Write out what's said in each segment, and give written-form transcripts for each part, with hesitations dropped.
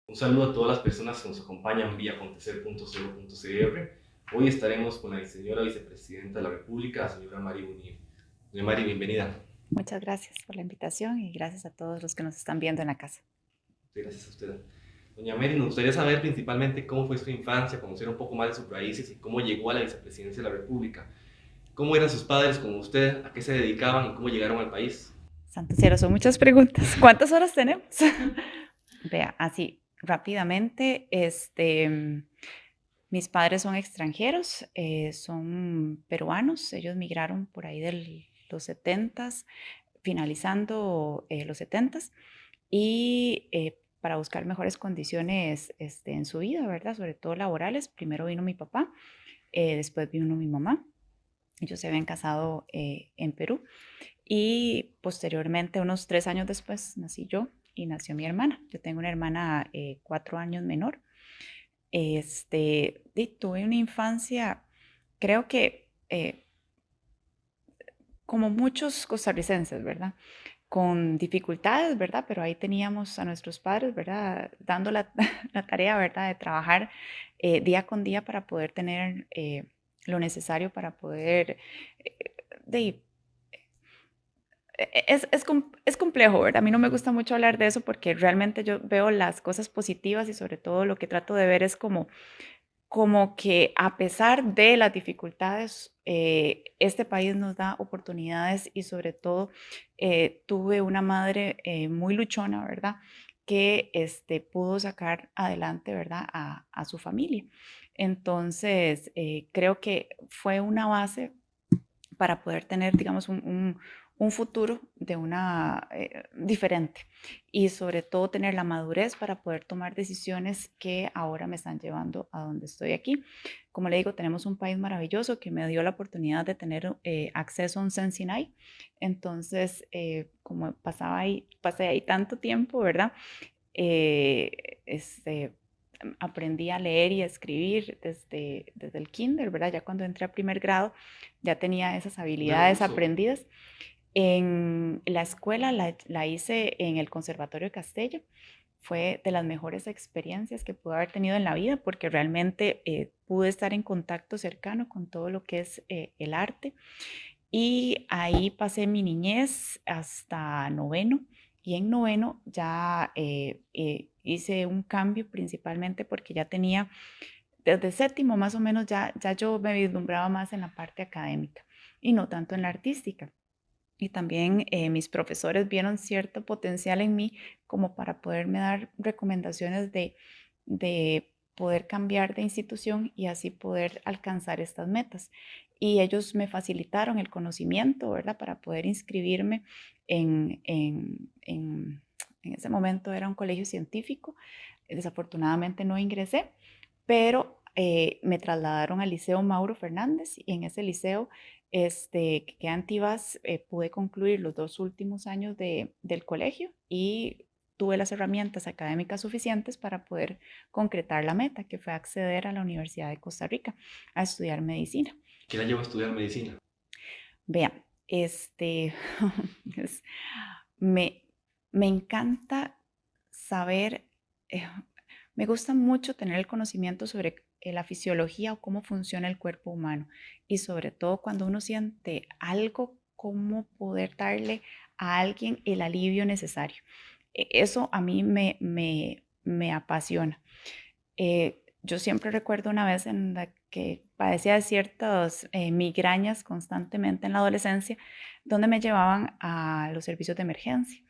Un saludo a todas las personas que nos acompañan vía acontecer.co.cr. Hoy estaremos con la señora vicepresidenta de la República, la señora Mari Bonilla. Doña Mari, bienvenida. Muchas gracias por la invitación y gracias a todos los que nos están viendo en la casa. Gracias a usted. Doña Mari, nos gustaría saber principalmente cómo fue su infancia, conocer un poco más de sus raíces y cómo llegó a la vicepresidencia de la República. ¿Cómo eran sus padres como usted? ¿A qué se dedicaban y cómo llegaron al país? Santo cielo, son muchas preguntas. ¿Cuántas horas tenemos? Vea, así rápidamente, mis padres son extranjeros, son peruanos, ellos migraron por ahí de los setentas, finalizando los setentas, y para buscar mejores condiciones en su vida, ¿verdad? Sobre todo laborales. Primero vino mi papá, después vino mi mamá. Ellos se habían casado en Perú y posteriormente, unos 3 años después, nací yo y nació mi hermana. Yo tengo una hermana 4 años menor. Tuve una infancia, creo que como muchos costarricenses, ¿verdad? Con dificultades, ¿verdad? Pero ahí teníamos a nuestros padres, ¿verdad? Dando la, la tarea, ¿verdad? De trabajar día con día para poder tener lo necesario para poder de es complejo, ¿verdad? A mí no me gusta mucho hablar de eso porque realmente yo veo las cosas positivas y sobre todo lo que trato de ver es como que a pesar de las dificultades, este país nos da oportunidades y sobre todo tuve una madre muy luchona, ¿verdad? Que pudo sacar adelante, ¿verdad? A su familia. Entonces, creo que fue una base para poder tener, digamos, un futuro de una diferente y sobre todo tener la madurez para poder tomar decisiones que ahora me están llevando a donde estoy aquí. Como le digo, tenemos un país maravilloso que me dio la oportunidad de tener acceso a un Sensinay. Entonces, como pasé ahí tanto tiempo, ¿verdad? Eh, este, Aprendí a leer y a escribir desde el kinder, ¿verdad? Ya cuando entré a primer grado ya tenía esas ¿Dónde lo habilidades hizo? aprendidas. En la escuela la hice en el Conservatorio de Castella. Fue de las mejores experiencias que pude haber tenido en la vida porque realmente pude estar en contacto cercano con todo lo que es el arte y ahí pasé mi niñez hasta noveno y en noveno ya hice un cambio principalmente porque ya tenía, desde séptimo más o menos, ya yo me vislumbraba más en la parte académica y no tanto en la artística. Y también mis profesores vieron cierto potencial en mí como para poderme dar recomendaciones de poder cambiar de institución y así poder alcanzar estas metas. Y ellos me facilitaron el conocimiento, ¿verdad? Para poder inscribirme en ese momento era un colegio científico. Desafortunadamente no ingresé, pero me trasladaron al Liceo Mauro Fernández y en ese liceo que queda en Tibás, pude concluir los 2 últimos años del colegio y tuve las herramientas académicas suficientes para poder concretar la meta, que fue acceder a la Universidad de Costa Rica a estudiar medicina. ¿Quién la llevó a estudiar medicina? Vean, es- me, me encanta saber, eh, me gusta mucho tener el conocimiento sobre la fisiología o cómo funciona el cuerpo humano y sobre todo cuando uno siente algo, cómo poder darle a alguien el alivio necesario. Eso a mí me apasiona. Yo siempre recuerdo una vez en la que padecía de ciertas migrañas constantemente en la adolescencia, donde me llevaban a los servicios de emergencia.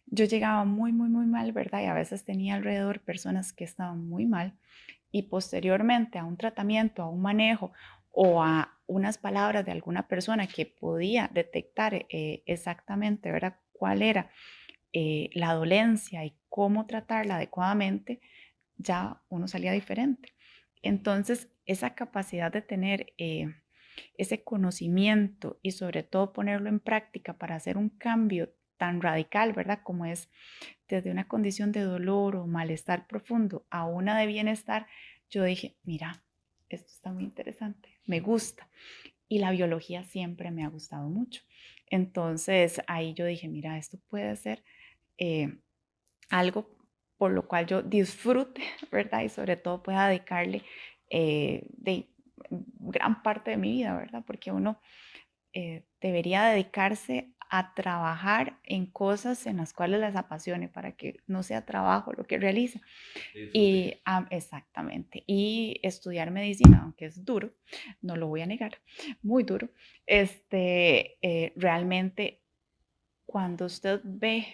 Yo llegaba muy, muy, muy mal, ¿verdad? Y a veces tenía alrededor personas que estaban muy mal y posteriormente a un tratamiento, a un manejo o a unas palabras de alguna persona que podía detectar exactamente, ¿verdad? Cuál era la dolencia y cómo tratarla adecuadamente, ya uno salía diferente. Entonces, esa capacidad de tener ese conocimiento y sobre todo ponerlo en práctica para hacer un cambio tan radical, ¿verdad? Como es desde una condición de dolor o malestar profundo a una de bienestar, yo dije, mira, esto está muy interesante, me gusta. Y la biología siempre me ha gustado mucho. Entonces ahí yo dije, mira, esto puede ser eh, algo por lo cual yo disfrute, ¿verdad? Y sobre todo pueda dedicarle de gran parte de mi vida, ¿verdad? Porque uno debería dedicarse a trabajar en cosas en las cuales les apasione para que no sea trabajo lo que realiza. Disfrute. Y exactamente. Y estudiar medicina, aunque es duro, no lo voy a negar, muy duro, realmente cuando usted ve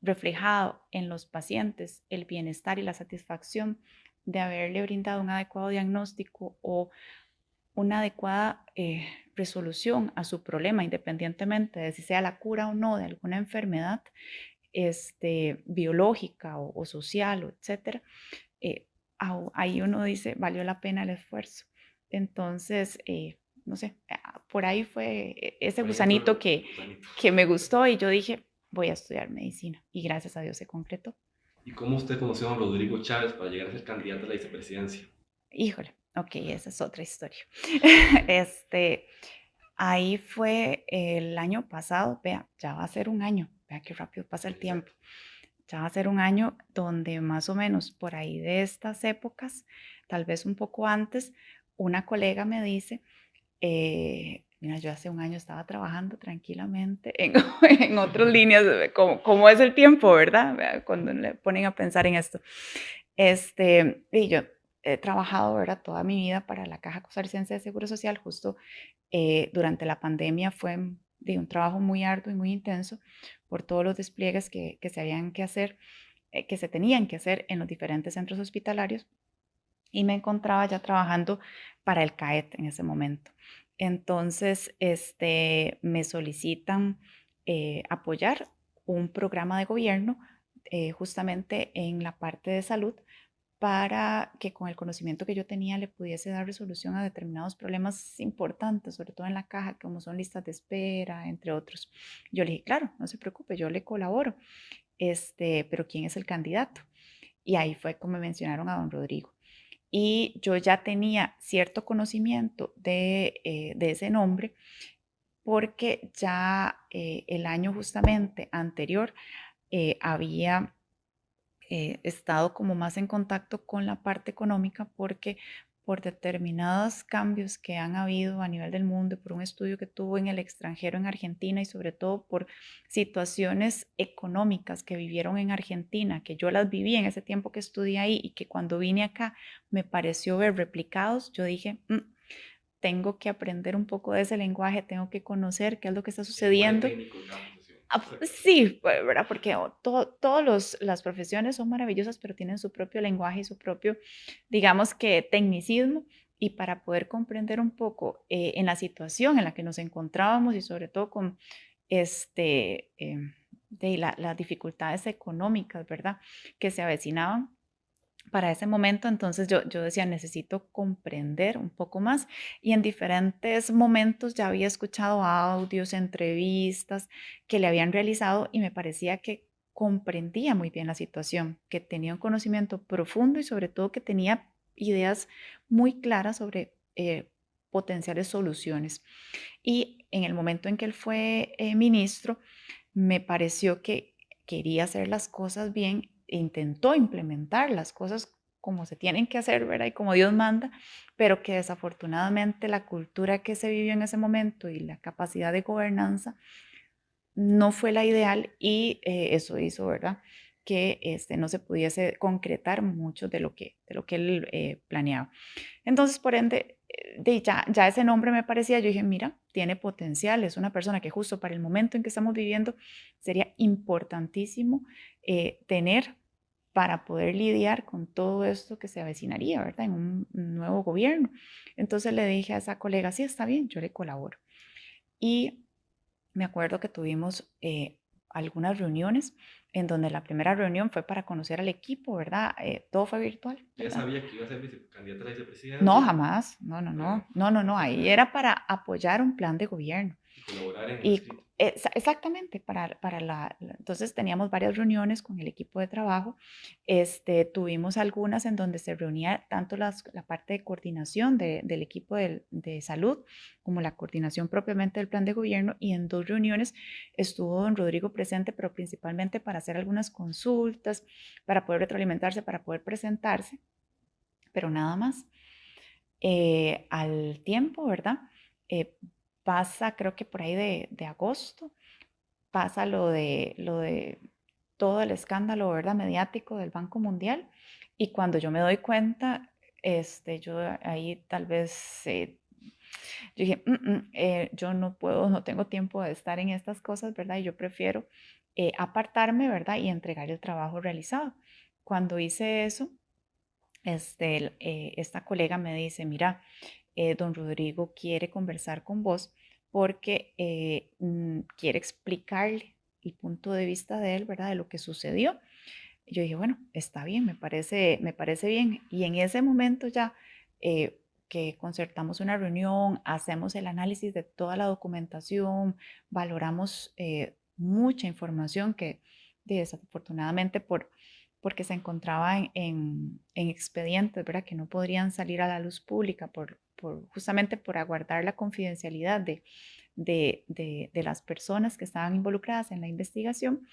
reflejado en los pacientes el bienestar y la satisfacción de haberle brindado un adecuado diagnóstico o una adecuada resolución a su problema, independientemente de si sea la cura o no de alguna enfermedad biológica o social, o etcétera, eh, ahí uno dice, valió la pena el esfuerzo. Entonces, no sé, por ahí fue ese Por ahí entró gusanito el gusanito. que me gustó y yo dije, voy a estudiar medicina. Y gracias a Dios se concretó. ¿Y cómo usted conoció a don Rodrigo Chávez para llegar a ser candidato a la vicepresidencia? Híjole, ok, esa es otra historia. este, Ahí fue el año pasado, vea, ya va a ser un año, vea qué rápido pasa el tiempo. Exacto. Ya va a ser un año donde más o menos por ahí de estas épocas, tal vez un poco antes, una colega me dice, mira, yo hace un año estaba trabajando tranquilamente en, en otras líneas, como es el tiempo, ¿verdad? Vea, cuando le ponen a pensar en esto. Y yo he trabajado, ¿verdad? Toda mi vida para la Caja Costarricense de Seguro Social, justo durante la pandemia fue de un trabajo muy arduo y muy intenso por todos los despliegues que se habían que hacer, que se tenían que hacer en los diferentes centros hospitalarios y me encontraba ya trabajando para el CAET en ese momento. Entonces, me solicitan apoyar un programa de gobierno justamente en la parte de salud para que con el conocimiento que yo tenía le pudiese dar resolución a determinados problemas importantes, sobre todo en la caja, como son listas de espera, entre otros. Yo le dije, claro, no se preocupe, yo le colaboro, pero ¿quién es el candidato? Y ahí fue como mencionaron a don Rodrigo. Y yo ya tenía cierto conocimiento de ese nombre porque ya el año justamente anterior había estado como más en contacto con la parte económica porque por determinados cambios que han habido a nivel del mundo, por un estudio que tuvo en el extranjero, en Argentina, y sobre todo por situaciones económicas que vivieron en Argentina, que yo las viví en ese tiempo que estudié ahí y que cuando vine acá me pareció ver replicados, yo dije, tengo que aprender un poco de ese lenguaje, tengo que conocer qué es lo que está El lenguaje sucediendo. técnico de cada profesión. Exacto. Sí, ¿verdad? Porque todas las profesiones son maravillosas, pero tienen su propio lenguaje y su propio, digamos que, tecnicismo. Y para poder comprender un poco en la situación en la que nos encontrábamos y sobre todo con las dificultades económicas, ¿verdad? Que se avecinaban para ese momento, entonces yo decía, necesito comprender un poco más y en diferentes momentos ya había escuchado audios, entrevistas que le habían realizado y me parecía que comprendía muy bien la situación, que tenía un conocimiento profundo y sobre todo que tenía ideas muy claras sobre potenciales soluciones. Y en el momento en que él fue ministro, me pareció que quería hacer las cosas bien e intentó implementar las cosas como se tienen que hacer, ¿verdad? Y como Dios manda, pero que desafortunadamente la cultura que se vivió en ese momento y la capacidad de gobernanza no fue la ideal y eso hizo, ¿verdad? Que no se pudiese concretar mucho de lo que él planeaba. Entonces, por ende, ya ese nombre me parecía, yo dije, mira, tiene potencial, es una persona que justo para el momento en que estamos viviendo sería importantísimo tener para poder lidiar con todo esto que se avecinaría, ¿verdad? En un nuevo gobierno. Entonces le dije a esa colega, sí, está bien, yo le colaboro. Y me acuerdo que tuvimos algunas reuniones en donde la primera reunión fue para conocer al equipo, ¿verdad? Todo fue virtual, ¿Ya ¿verdad? sabía que iba a ser candidata a la No, vicepresidencia? jamás. No, no, Ah, no. No, no, no. Ahí era para apoyar un plan de gobierno. Y colaborar en el Y escrito. exactamente, entonces teníamos varias reuniones con el equipo de trabajo. Tuvimos algunas en donde se reunía tanto la parte de coordinación del equipo de salud como la coordinación propiamente del plan de gobierno. Y en 2 reuniones estuvo don Rodrigo presente, pero principalmente para hacer algunas consultas, para poder retroalimentarse, para poder presentarse, pero nada más. Al tiempo, ¿verdad? Eh, Pasa, creo que por ahí de agosto, pasa lo de todo el escándalo, ¿verdad? Mediático del Banco Mundial. Y cuando yo me doy cuenta, yo ahí tal vez, yo dije, yo no puedo, no tengo tiempo de estar en estas cosas, ¿verdad? Y yo prefiero apartarme, ¿verdad? Y entregar el trabajo realizado. Cuando hice eso, esta colega me dice, mira, don Rodrigo quiere conversar con vos porque quiere explicarle el punto de vista de él, ¿verdad? De lo que sucedió. Y yo dije, bueno, está bien, me parece bien. Y en ese momento ya que concertamos una reunión, hacemos el análisis de toda la documentación, valoramos mucha información que desafortunadamente porque se encontraba en expedientes, ¿verdad? Que no podrían salir a la luz pública justamente por aguardar la confidencialidad de las personas que estaban involucradas en la investigación.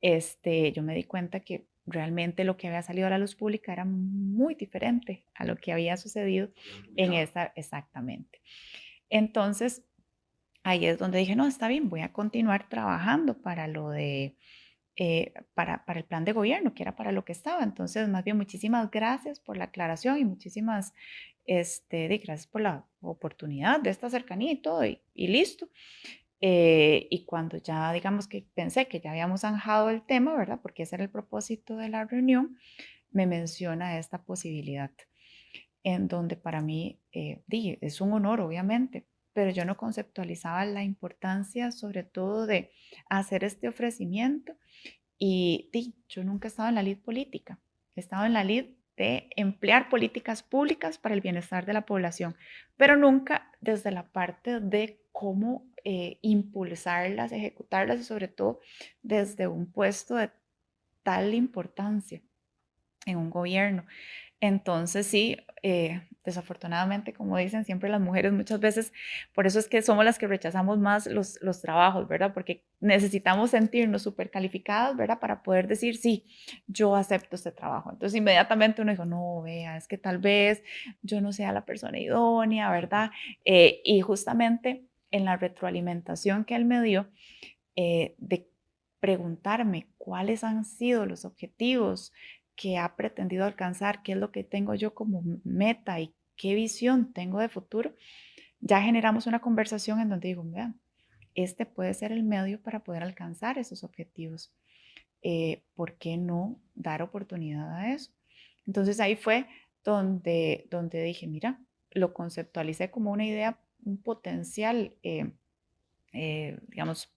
Yo me di cuenta que realmente lo que había salido a la luz pública era muy diferente a lo que había sucedido Habían en publicado. esa, exactamente. Entonces, ahí es donde dije, no, está bien, voy a continuar trabajando para lo de para el plan de gobierno, que era para lo que estaba. Entonces, más bien, muchísimas gracias por la aclaración y muchísimas gracias por la oportunidad de esta cercanía y todo, y listo. Y cuando ya, digamos que pensé que ya habíamos zanjado el tema, ¿verdad? Porque ese era el propósito de la reunión, me menciona esta posibilidad, en donde para mí, dije, es un honor, obviamente, pero yo no conceptualizaba la importancia, sobre todo, de hacer este ofrecimiento y yo nunca he estado en la lid política, he estado en la lid de emplear políticas públicas para el bienestar de la población, pero nunca desde la parte de cómo impulsarlas, ejecutarlas y sobre todo desde un puesto de tal importancia en un gobierno. Entonces sí, desafortunadamente, como dicen siempre las mujeres muchas veces, por eso es que somos las que rechazamos más los trabajos, ¿verdad? Porque necesitamos sentirnos súper calificadas, ¿verdad? Para poder decir, sí, yo acepto este trabajo. Entonces inmediatamente uno dijo, no, vea, es que tal vez yo no sea la persona idónea, ¿verdad? Y justamente en la retroalimentación que él me dio, de preguntarme cuáles han sido los objetivos que ha pretendido alcanzar, qué es lo que tengo yo como meta y qué visión tengo de futuro, ya generamos una conversación en donde digo, vean, este puede ser el medio para poder alcanzar esos objetivos. ¿Por qué no dar oportunidad a eso? Entonces ahí fue donde dije, mira, lo conceptualicé como una idea, un potencial, digamos,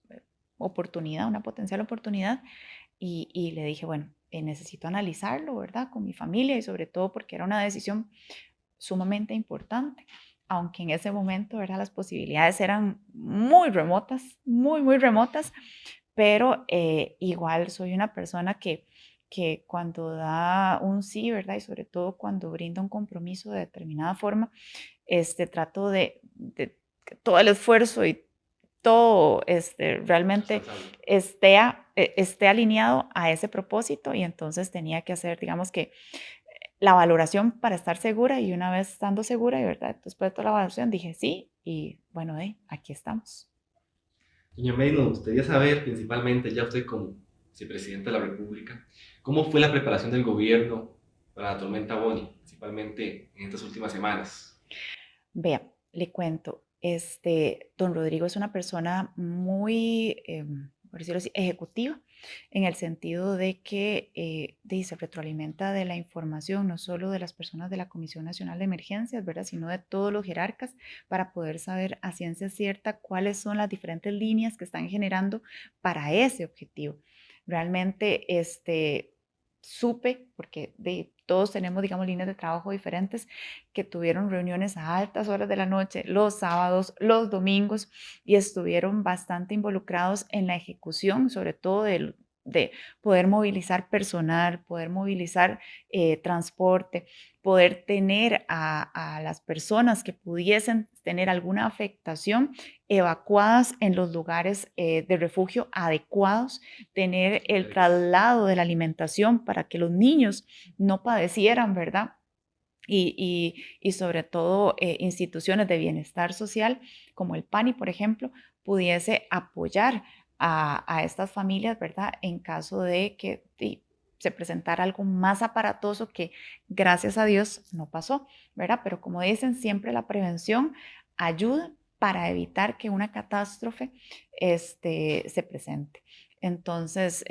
oportunidad, una potencial oportunidad, y le dije, bueno, necesito analizarlo, ¿verdad? Con mi familia y sobre todo porque era una decisión sumamente importante, aunque en ese momento, ¿verdad? Las posibilidades eran muy remotas, muy, muy remotas, pero igual soy una persona que cuando da un sí, ¿verdad? Y sobre todo cuando brinda un compromiso de determinada forma, trato de que todo el esfuerzo y todo Eso es realmente alzable. esté alineado a ese propósito, y entonces tenía que hacer, digamos que, la valoración para estar segura, y una vez estando segura, y verdad, después de toda la valoración dije sí, y bueno, aquí estamos. Doña May, nos gustaría saber, principalmente, ya usted como vicepresidenta de la República, cómo fue la preparación del gobierno para la tormenta Bonnie, principalmente en estas últimas semanas. Vea, le cuento, don Rodrigo es una persona muy, por decirlo así, ejecutiva, en el sentido de que se retroalimenta de la información, no solo de las personas de la Comisión Nacional de Emergencias, ¿verdad? Sino de todos los jerarcas, para poder saber a ciencia cierta cuáles son las diferentes líneas que están generando para ese objetivo. Realmente, supe, porque todos tenemos, digamos, líneas de trabajo diferentes, que tuvieron reuniones a altas horas de la noche, los sábados, los domingos, y estuvieron bastante involucrados en la ejecución, sobre todo de poder movilizar personal, poder movilizar transporte, poder tener a las personas que pudiesen tener alguna afectación evacuadas en los lugares de refugio adecuados, tener el traslado de la alimentación para que los niños no padecieran, ¿verdad? Y sobre todo instituciones de bienestar social como el PANI, por ejemplo, pudiese apoyar a estas familias, ¿verdad? En caso de que se presentara algo más aparatoso que gracias a Dios no pasó, ¿verdad? Pero como dicen, siempre la prevención ayuda para evitar que una catástrofe se presente. Entonces,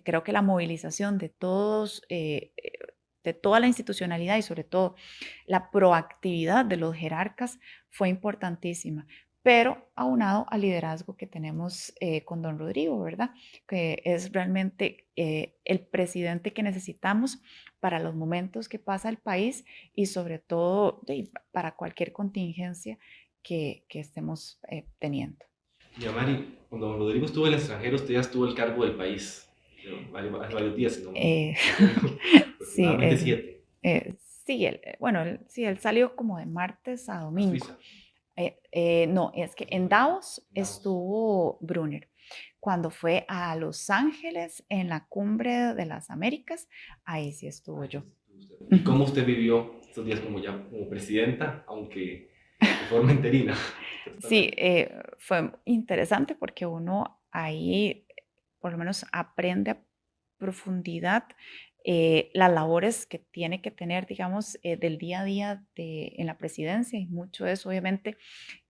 creo que la movilización de todos, de toda la institucionalidad y sobre todo la proactividad de los jerarcas fue importantísima, pero aunado al liderazgo que tenemos con don Rodrigo, ¿verdad? Que es realmente el presidente que necesitamos para los momentos que pasa el país y sobre todo para cualquier contingencia que estemos teniendo. Y a Mari, cuando don Rodrigo estuvo en el extranjero, usted ya estuvo el cargo del país. Hace varios días, si no Eh, me acuerdo, sí, aproximadamente 7, sí, bueno, sí, él salió como de martes a a domingo. Suiza. No, es que Eso en fue, Davos Davos. estuvo Brunner. Cuando fue a Los Ángeles en la cumbre de las Américas, ahí sí estuvo Ahí yo. estuvo usted. ¿Y Ujú. cómo usted vivió estos días como ya como presidenta, aunque de forma interina? Sí, Supuestamente. fue interesante porque uno ahí por lo menos aprende a profundidad las labores que tiene que tener, digamos, del día a día en la presidencia y mucho es obviamente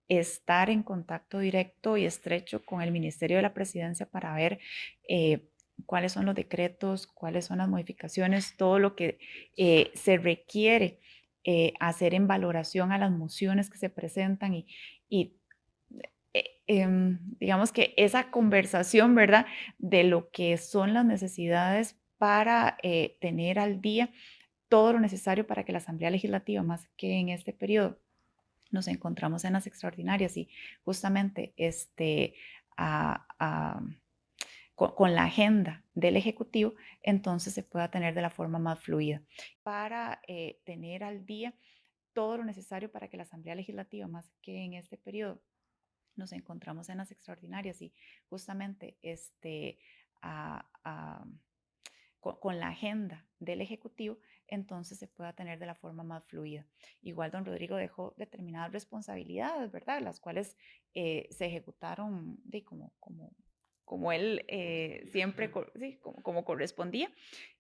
estar en contacto directo y estrecho con el Ministerio de la Presidencia para ver cuáles son los decretos, cuáles son las modificaciones, todo lo que se requiere hacer en valoración a las mociones que se presentan y digamos que esa conversación, ¿verdad? De lo que son las necesidades para tener al día todo lo necesario para que la Asamblea Legislativa, más que en este periodo, nos encontramos en las extraordinarias y justamente a, con la agenda del Ejecutivo, entonces se pueda tener de la forma más fluida para tener al día todo lo necesario para que la Asamblea Legislativa, más que en este periodo, nos encontramos en las extraordinarias y justamente a, a, con la agenda del Ejecutivo, entonces se pueda tener de la forma más fluida. Igual don Rodrigo dejó determinadas responsabilidades, ¿verdad? Las cuales se ejecutaron como él siempre, sí, como correspondía.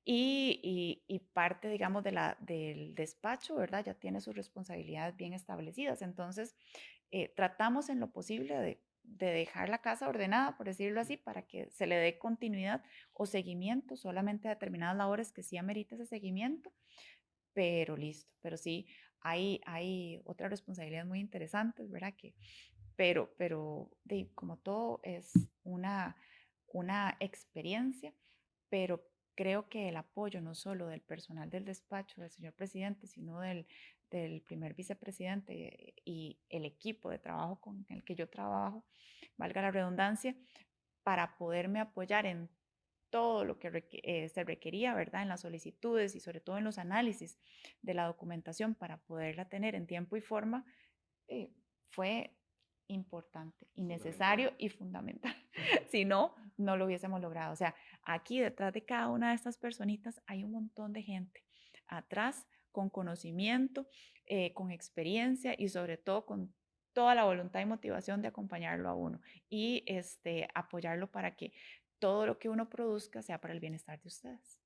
Y parte, digamos, del despacho, ¿verdad? Ya tiene sus responsabilidades bien establecidas. Entonces, tratamos en lo posible de dejar la casa ordenada, por decirlo así, para que se le dé continuidad o seguimiento solamente a determinadas labores que sí amerita ese seguimiento, pero listo. Pero sí, hay otras responsabilidades muy interesantes, ¿verdad? Pero como todo es una experiencia, pero creo que el apoyo no solo del personal del despacho del señor presidente, sino del primer vicepresidente y el equipo de trabajo con el que yo trabajo, valga la redundancia, para poderme apoyar en todo lo que se requería, ¿verdad? En las solicitudes y sobre todo en los análisis de la documentación para poderla tener en tiempo y forma, eh, fue importante y Fundamental. necesario y fundamental. Si no, no lo hubiésemos logrado. O sea, aquí detrás de cada una de estas personitas hay un montón de gente atrás con conocimiento, con experiencia y sobre todo con toda la voluntad y motivación de acompañarlo a uno y apoyarlo para que todo lo que uno produzca sea para el bienestar de ustedes.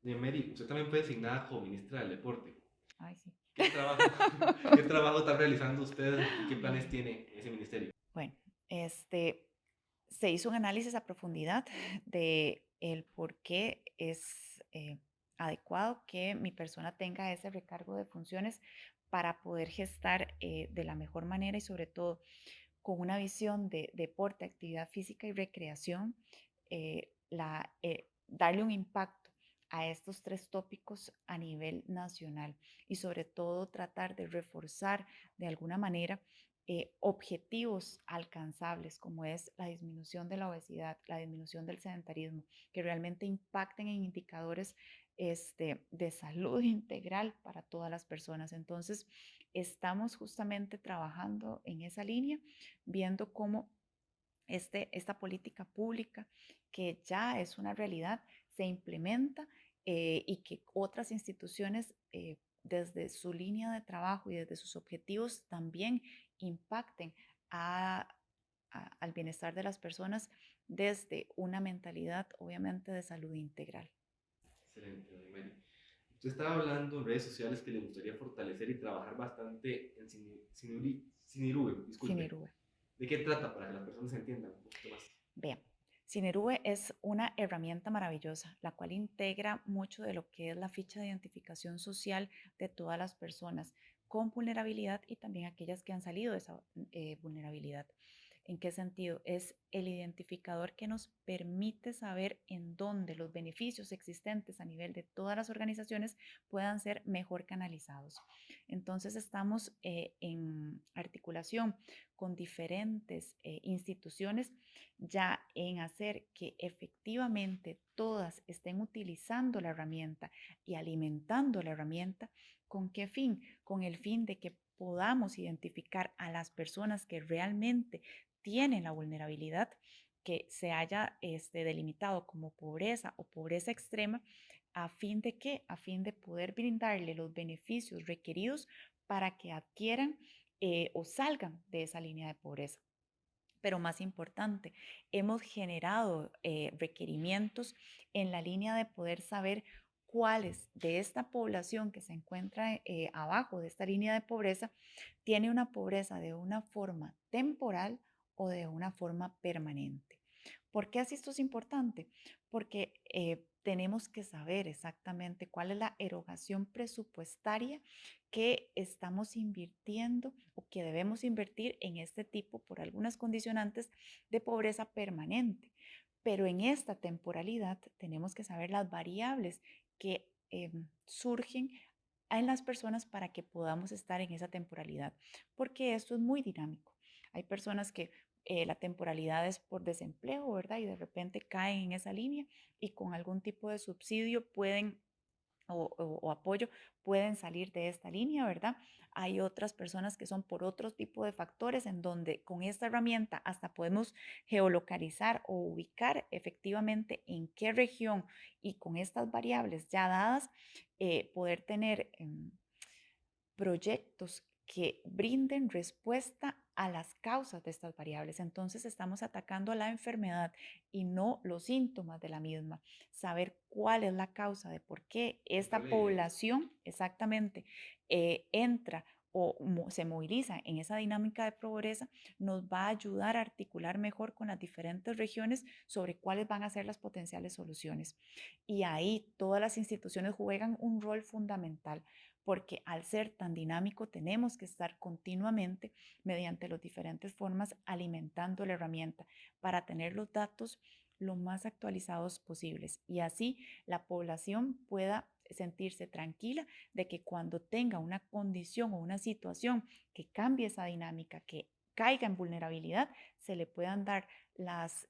Doña Mary, usted también fue designada como ministra del Deporte. Ay, sí. ¿Qué trabajo, qué trabajo está realizando usted y qué planes tiene ese ministerio? Bueno, se hizo un análisis a profundidad de el por qué es adecuado que mi persona tenga ese recargo de funciones para poder gestar de la mejor manera y sobre todo con una visión de deporte, actividad física y recreación, darle un impacto a estos tres tópicos a nivel nacional y sobre todo tratar de reforzar de alguna manera objetivos alcanzables como es la disminución de la obesidad, la disminución del sedentarismo, que realmente impacten en indicadores de salud integral para todas las personas. Entonces, estamos justamente trabajando en esa línea, viendo cómo esta política pública, que ya es una realidad, se implementa y que otras instituciones desde su línea de trabajo y desde sus objetivos también impacten a, al bienestar de las personas desde una mentalidad obviamente de salud integral. Excelente, doña Mary. Usted estaba hablando en redes sociales que le gustaría fortalecer y trabajar bastante en Sinirube, Sin disculpe. Irúe. ¿De qué trata para que las personas entiendan un poquito más? Vean, Sinerube es una herramienta maravillosa, la cual integra mucho de lo que es la ficha de identificación social de todas las personas con vulnerabilidad y también aquellas que han salido de esa vulnerabilidad. ¿En qué sentido? Es el identificador que nos permite saber en dónde los beneficios existentes a nivel de todas las organizaciones puedan ser mejor canalizados. Entonces estamos en articulación con diferentes instituciones ya en hacer que efectivamente todas estén utilizando la herramienta y alimentando la herramienta. ¿Con qué fin? Con el fin de que podamos identificar a las personas que realmente tienen la vulnerabilidad que se haya delimitado como pobreza o pobreza extrema, a fin de qué? A fin de poder brindarle los beneficios requeridos para que adquieran o salgan de esa línea de pobreza. Pero más importante, hemos generado requerimientos en la línea de poder saber cuáles de esta población que se encuentra abajo de esta línea de pobreza tiene una pobreza de una forma temporal o de una forma permanente. ¿Por qué así esto es importante? Porque tenemos que saber exactamente cuál es la erogación presupuestaria que estamos invirtiendo o que debemos invertir en este tipo por algunas condicionantes de pobreza permanente. Pero en esta temporalidad tenemos que saber las variables que surgen en las personas para que podamos estar en esa temporalidad, porque esto es muy dinámico. Hay personas que la temporalidad es por desempleo, ¿verdad? Y de repente caen en esa línea y con algún tipo de subsidio pueden o apoyo pueden salir de esta línea, ¿verdad? Hay otras personas que son por otro tipo de factores en donde con esta herramienta hasta podemos geolocalizar o ubicar efectivamente en qué región y con estas variables ya dadas, poder tener proyectos que brinden respuesta a las causas de estas variables. Entonces estamos atacando a la enfermedad y no los síntomas de la misma. Saber cuál es la causa de por qué esta población exactamente entra o se moviliza en esa dinámica de pobreza, nos va a ayudar a articular mejor con las diferentes regiones sobre cuáles van a ser las potenciales soluciones. Y ahí todas las instituciones juegan un rol fundamental porque al ser tan dinámico tenemos que estar continuamente mediante las diferentes formas alimentando la herramienta para tener los datos lo más actualizados posibles y así la población pueda sentirse tranquila de que cuando tenga una condición o una situación que cambie esa dinámica, que caiga en vulnerabilidad, se le puedan dar las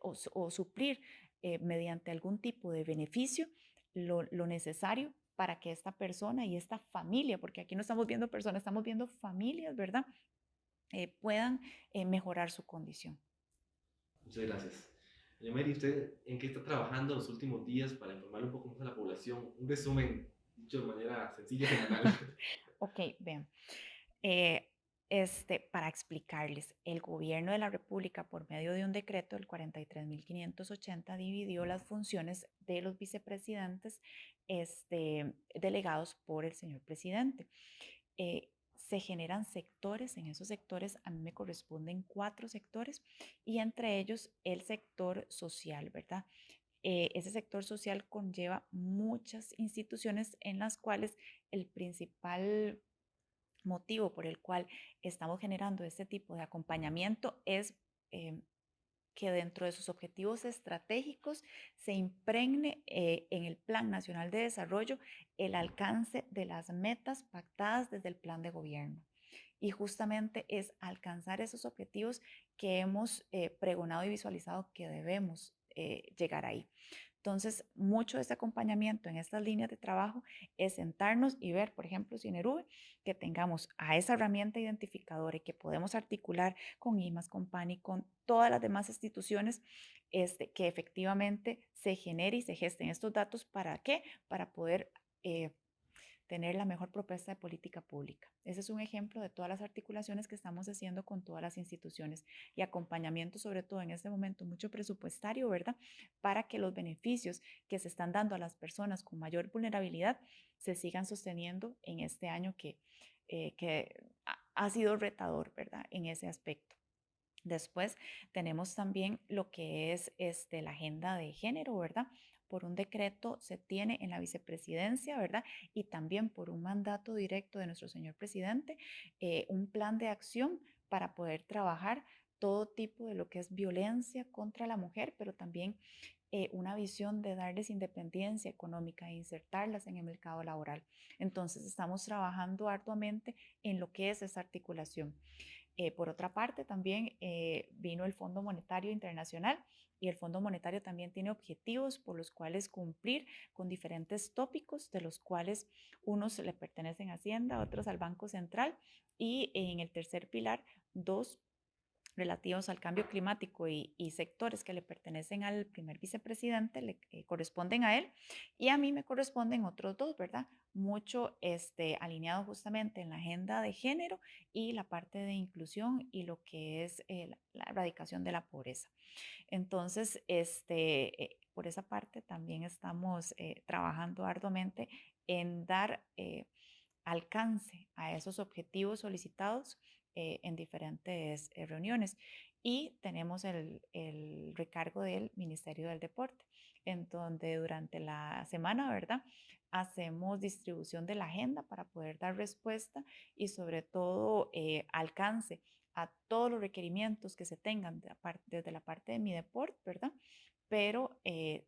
o suplir mediante algún tipo de beneficio lo necesario para que esta persona y esta familia, porque aquí no estamos viendo personas, estamos viendo familias, ¿verdad? Puedan mejorar su condición. Muchas gracias. Doña Mary, ¿usted en qué está trabajando los últimos días para informar un poco más a la población? Un resumen, dicho de manera sencilla y semanal. Ok, vean. Para explicarles, el gobierno de la República, por medio de un decreto, el 43.580, dividió las funciones de los vicepresidentes delegados por el señor presidente. Se generan sectores, en esos sectores a mí me corresponden 4 sectores y entre ellos el sector social, ¿verdad? Ese sector social conlleva muchas instituciones en las cuales el principal motivo por el cual estamos generando este tipo de acompañamiento es que dentro de sus objetivos estratégicos se impregne en el Plan Nacional de Desarrollo el alcance de las metas pactadas desde el plan de gobierno. Y justamente es alcanzar esos objetivos que hemos pregonado y visualizado que debemos llegar ahí. Entonces, mucho de este acompañamiento en estas líneas de trabajo es sentarnos y ver, por ejemplo, Sinerube, que tengamos a esa herramienta identificadora y que podemos articular con IMAS, con PANI, con todas las demás instituciones, que efectivamente se genere y se gesten estos datos. ¿Para qué? Para poder tener la mejor propuesta de política pública. Ese es un ejemplo de todas las articulaciones que estamos haciendo con todas las instituciones y acompañamiento, sobre todo en este momento, mucho presupuestario, ¿verdad? Para que los beneficios que se están dando a las personas con mayor vulnerabilidad se sigan sosteniendo en este año que ha sido retador, ¿verdad? En ese aspecto. Después tenemos también lo que es la agenda de género, ¿verdad? Por un decreto se tiene en la vicepresidencia, ¿verdad? Y también por un mandato directo de nuestro señor presidente, un plan de acción para poder trabajar todo tipo de lo que es violencia contra la mujer, pero también una visión de darles independencia económica e insertarlas en el mercado laboral. Entonces estamos trabajando arduamente en lo que es esa articulación. Por otra parte, también vino el Fondo Monetario Internacional y el Fondo Monetario también tiene objetivos por los cuales cumplir con diferentes tópicos, de los cuales unos le pertenecen a Hacienda, otros al Banco Central y en el tercer pilar, dos relativos al cambio climático y sectores que le pertenecen al primer vicepresidente, le corresponden a él, y a mí me corresponden otros dos, ¿verdad? Mucho alineado justamente en la agenda de género y la parte de inclusión y lo que es la erradicación de la pobreza. Entonces, por esa parte también estamos trabajando arduamente en dar alcance a esos objetivos solicitados en diferentes reuniones. Y tenemos el recargo del Ministerio del Deporte, en donde durante la semana, ¿verdad? Hacemos distribución de la agenda para poder dar respuesta y sobre todo alcance a todos los requerimientos que se tengan desde la parte de mi deporte, ¿verdad? Pero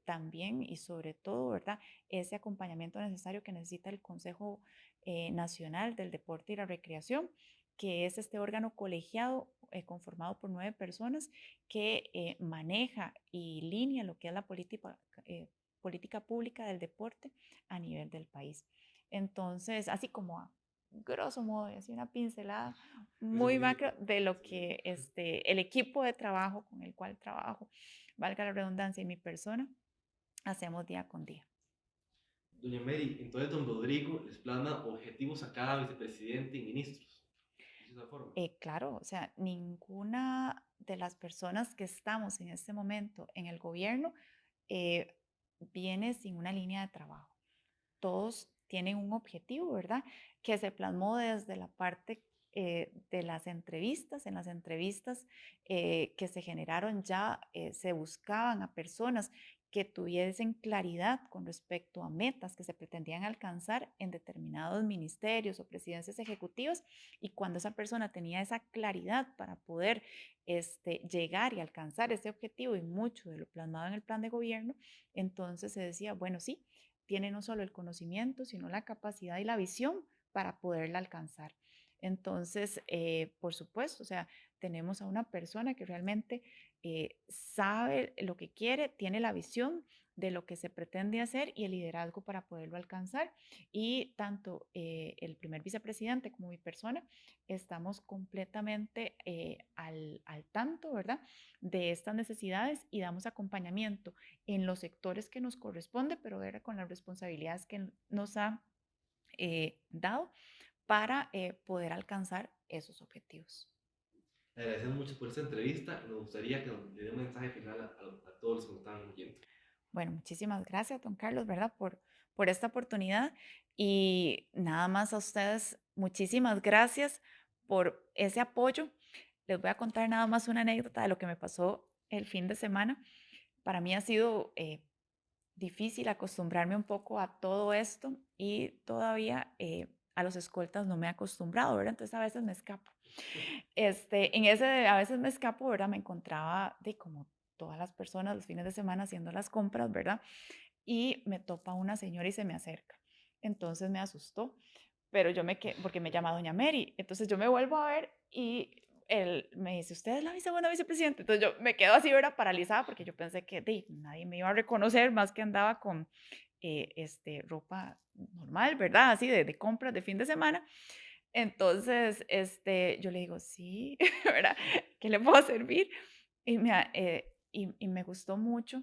también y sobre todo, ¿verdad? Ese acompañamiento necesario que necesita el Consejo Nacional del Deporte y la Recreación, que es este órgano colegiado conformado por 9 personas que maneja y linea lo que es la política pública del deporte a nivel del país. Entonces, así como a grosso modo, así una pincelada muy macro de lo que el equipo de trabajo con el cual trabajo, valga la redundancia, y mi persona, hacemos día con día. Doña Mary, entonces don Rodrigo les plasma objetivos a cada vicepresidente y ministros. ¿Es esa forma? Claro, o sea, ninguna de las personas que estamos en este momento en el gobierno eh, viene sin una línea de trabajo. Todos tienen un objetivo, ¿verdad? Que se plasmó desde la parte de las entrevistas. En las entrevistas que se generaron ya se buscaban a personas que tuviesen claridad con respecto a metas que se pretendían alcanzar en determinados ministerios o presidencias ejecutivas, y cuando esa persona tenía esa claridad para poder llegar y alcanzar ese objetivo y mucho de lo plasmado en el plan de gobierno, entonces se decía, bueno, sí, tiene no solo el conocimiento, sino la capacidad y la visión para poderla alcanzar. Entonces, por supuesto, o sea, tenemos a una persona que realmente sabe lo que quiere, tiene la visión de lo que se pretende hacer y el liderazgo para poderlo alcanzar. Y tanto el primer vicepresidente como mi persona estamos completamente al tanto, ¿verdad? De estas necesidades y damos acompañamiento en los sectores que nos corresponde, pero era con las responsabilidades que nos ha dado para poder alcanzar esos objetivos. Le agradecemos mucho por esta entrevista y nos gustaría que le dé un mensaje final a todos los que nos están oyendo. Bueno, muchísimas gracias, don Carlos, ¿verdad? Por esta oportunidad y nada más a ustedes, muchísimas gracias por ese apoyo. Les voy a contar nada más una anécdota de lo que me pasó el fin de semana. Para mí ha sido difícil acostumbrarme un poco a todo esto y todavía a los escoltas no me he acostumbrado, ¿verdad? Entonces a veces me escapo. A veces me escapo, ¿verdad? Me encontraba de como todas las personas los fines de semana haciendo las compras, ¿verdad? Y me topa una señora y se me acerca. Entonces me asustó, pero yo me quedé, porque me llama doña Mary. Entonces yo me vuelvo a ver y él me dice, ¿usted es la buena vicepresidenta? Entonces yo me quedo así, ¿verdad? Paralizada, porque yo pensé que nadie me iba a reconocer, más que andaba con ropa normal, ¿verdad? Así de compras de fin de semana. Entonces, yo le digo, sí, ¿verdad? ¿Qué le puedo servir? Y me gustó mucho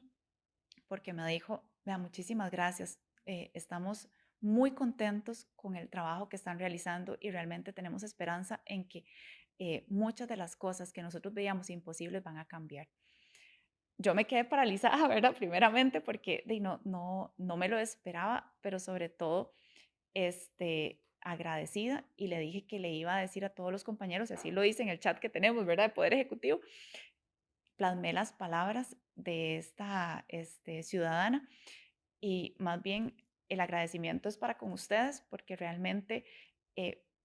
porque me dijo, vea, muchísimas gracias. Estamos muy contentos con el trabajo que están realizando y realmente tenemos esperanza en que muchas de las cosas que nosotros veíamos imposibles van a cambiar. Yo me quedé paralizada, ¿verdad? Primeramente porque no me lo esperaba, pero sobre todo agradecida, y le dije que le iba a decir a todos los compañeros, y así lo hice en el chat que tenemos, ¿verdad? De Poder Ejecutivo, plasmé las palabras de esta ciudadana, y más bien el agradecimiento es para con ustedes porque realmente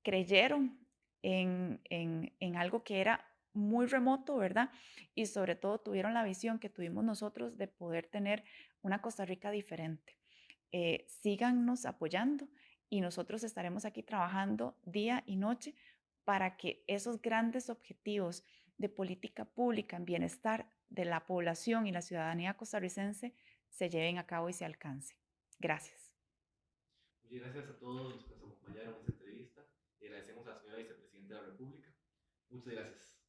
creyeron en algo que era muy remoto, ¿verdad? Y sobre todo tuvieron la visión que tuvimos nosotros de poder tener una Costa Rica diferente. Síganos apoyando y nosotros estaremos aquí trabajando día y noche para que esos grandes objetivos de política pública en bienestar de la población y la ciudadanía costarricense se lleven a cabo y se alcancen. Gracias. Muchas gracias a todos los que nos acompañaron en esta entrevista y agradecemos a la señora vicepresidenta de la República. Muchas gracias.